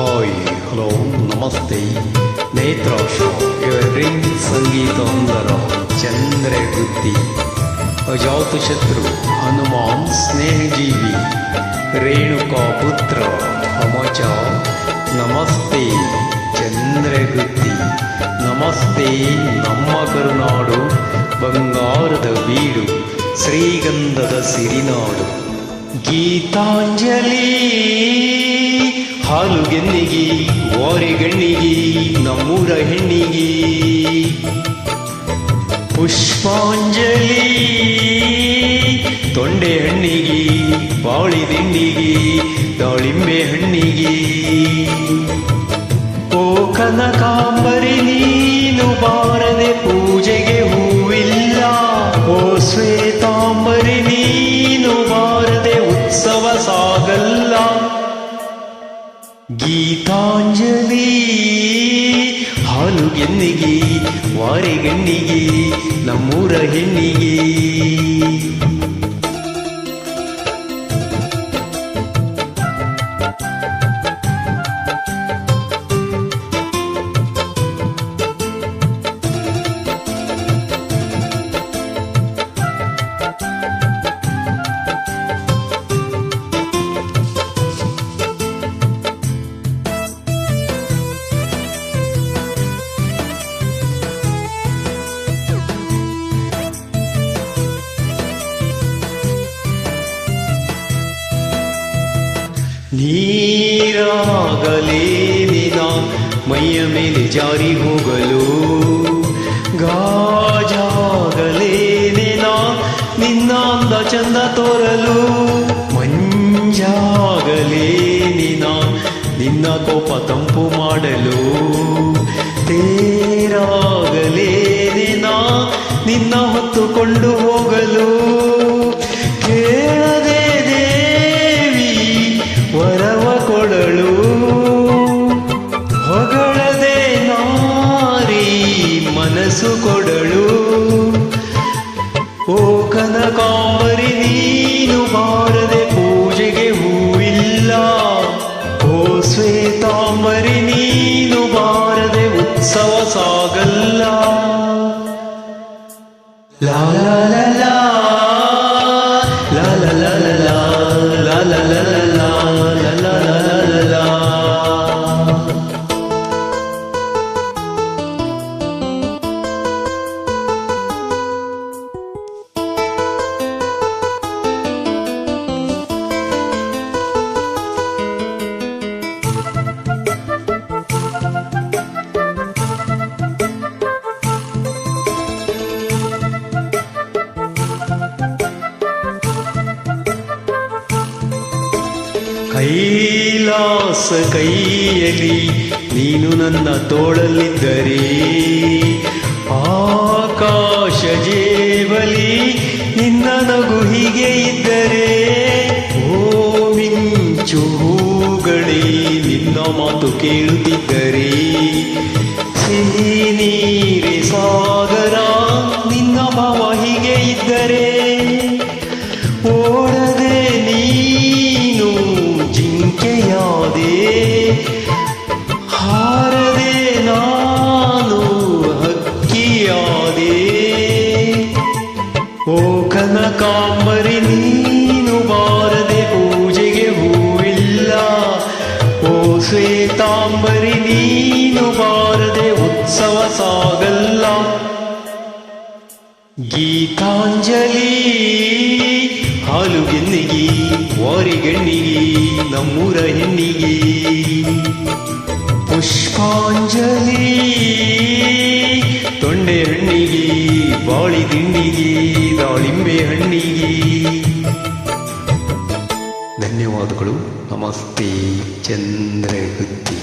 Hi hello ನಮಸ್ತೆ ನೇತ್ರಾಶ drink ಸಂಗೀತಂದರ Chandragutti ಅಜಾತಶತ್ರು ಹನುಮಾನ್ ಸ್ನೇಹಜೀವಿ ರೇಣುಕಾ ಪುತ್ರ ಅಮಚ ನಮಸ್ತೆ ಚಂದ್ರಗುತ್ತಿ ನಮಸ್ತೆ ನಮ್ಮ ಕರುನಾಡು ಬಂಗಾರದ ಬೀಡು ಶ್ರೀಗಂಧದ ಸಿರಿನಾಡು ಗೀತಾಂಜಲಿ ಹಾಲುಗೆನ್ನಿಗಿ ಓರೆಗಣ್ಣಿಗಿ ನಮ್ಮೂರ ಹೆಣ್ಣಿಗಿ ಪುಷ್ಪಾಂಜಲಿ ತೊಂಡೆ ಹಣ್ಣಿಗಿ ಬಾಳಿ ದಿಂಡಿಗಿ ದಾಳಿಂಬೆ ಹಣ್ಣಿಗಿ ಓ ಕನಕಾಂಬರಿ ನೀನು ಬಾರದೆ ಪೂಜೆಗೆ ಹೂವಿಲ್ಲ ಓ ಶ್ವೇತಾಂಬರಿ ನೀನು ಬಾರದೆ ಉತ್ಸವ ಸಾಗಲ್ಲ ಗೀತಾಂಜಲಿ ಹಾಲುಗೆನ್ನಿಗಿ ವಾರೆಗಣ್ಣಿಗಿ ನಮ್ಮೂರ ಹೆಣ್ಣಿಗಿ ನೀರಾಗಲೇನಿನ ಮೈಯ ಮೇಲೆ ಜಾರಿ ಹೋಗಲು ಗಾಜಾಗಲೇನಿನ ನಿನ್ನಾಂದ ಚಂದ ತೋರಲು ಮಂಜಾಗಲೇನಿನ ನಿನ್ನ ಕೋಪ ತಂಪು ಮಾಡಲು ತೇರಾಗಲೇನಿನ ನಿನ್ನ ಹೊತ್ತುಕೊಂಡು ಹೋಗಲು ಕೇಳದೆ ವರವ ಕೊಡಲು ಹೊಗಳದೆ ನಾರಿ ಮನಸ್ಸು ಕೊಡಲು ಓ ಕನಕಾಂಬರಿ ನೀನು ಬಾರದೆ ಪೂಜೆಗೆ ಹೂವಿಲ್ಲ ಓ ಶ್ವೇತಾಂಬರಿ ನೀನು ಬಾರದೆ ಉತ್ಸವ ಸಾಗಲ್ಲ ಲಾ ಲಾ ಲಾ ಲಾ ಲಾ ಲಾ ಲಾ ಲಾ ಲಾ ಲಾ ಲಾ ಲಾ ಕೈಲಾಸ ಕೈಯಲ್ಲಿ ನೀನು ನನ್ನ ತೋಳಲ್ಲಿದ್ದರೆ ಆಕಾಶ ಜೇಬಲಿ ನಿನ್ನ ನಗು ಹೀಗೆ ಇದ್ದರೆ ಓ ಮಿಂಚು ಹೂಗಳೇ ನಿನ್ನ ಮಾತು ಕೇಳುತ್ತಿದ್ದರೆ ಸಿಹಿ ನೀರೆ ಸಾಗರ ನಿನ್ನ ಭಾವ ಹೀಗೆ ಇದ್ದರೆ ಓಡದೆ ನೀನು ಜಿಂಕೆಯಾದೆ ಹಾರದೆ ನಾನು ಹಕ್ಕಿಯಾದೆ ಓ ಕನಕಾಂಬರಿ ನೀನು ಬಾರದೆ ಪೂಜೆಗೆ ಹೂವಿಲ್ಲ ಓ ಶ್ವೇತಾಂಬರಿ ನೀನು ಬಾರದೆ ಉತ್ಸವ ಸಾಗಲ್ಲ ಗೀತಾಂಜಲಿ ಹಾಲುಗೆನ್ನಿಗಿ ವಾರಿಗಣ್ಣಿಗಿ ನಮ್ಮೂರ ಹೆಣ್ಣಿಗಿ ಪುಷ್ಪಾಂಜಲಿ ತೊಂಡೆ ಹಣ್ಣಿಗಿ ಬಾಳಿ ದಿಂಡಿಗಿ ದಾಳಿಂಬೆ ಹಣ್ಣಿಗಿ ಧನ್ಯವಾದಗಳು ನಮಸ್ತೆ ಚಂದ್ರಗುತ್ತಿ.